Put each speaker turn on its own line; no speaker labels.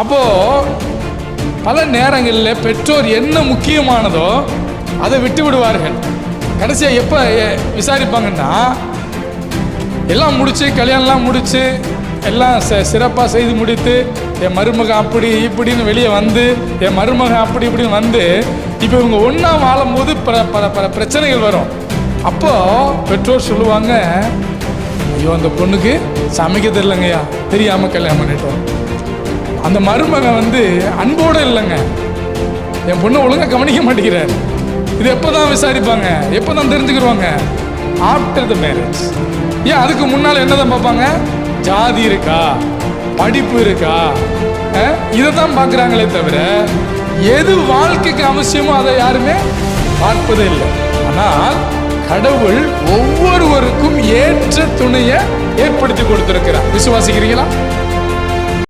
அப்போது பல நேரங்களில் பெற்றோர் என்ன முக்கியமானதோ அதை விட்டு விடுவார்கள். கடைசியாக எப்போ விசாரிப்பாங்கன்னா, எல்லாம் முடித்து கல்யாணம்லாம் முடித்து எல்லாம் சிறப்பாக செய்து முடித்து என் மருமகன் அப்படி இப்படின்னு வெளியே வந்து, என் மருமகன் அப்படி இப்படின்னு வந்து, இப்போ இவங்க ஒன்றா வாழும்போது பல பிரச்சனைகள் வரும். அப்போது பெற்றோர் சொல்லுவாங்க, ஐயோ அந்த பொண்ணுக்கு சமைக்க தெரியலங்கய்யா, தெரியாமல் கல்யாணம் பண்ணிட்டோம். அந்த மருமகன் வந்து அன்போடு இல்லைங்க, என் பொண்ணை ஒழுங்காக கவனிக்க மாட்டேங்கிறார். இது எப்போ தான் விசாரிப்பாங்க, எப்போ தான் தெரிஞ்சுக்கிடுவாங்க? After the marriage. ஏன் அதுக்கு முன்னால் என்ன தான் பார்ப்பாங்க? ஜாதி இருக்கா, படிப்பு இருக்கா, இதை தான் பார்க்குறாங்களே தவிர எது வாழ்க்கைக்கு அவசியமோ அதை யாருமே பார்ப்பதே இல்லை. ஆனால் கடவுள் ஒவ்வொருவருக்கும் ஏற்ற துணையை ஏற்படுத்தி கொடுத்திருக்கிறார். விசுவாசிக்கிறீங்களா?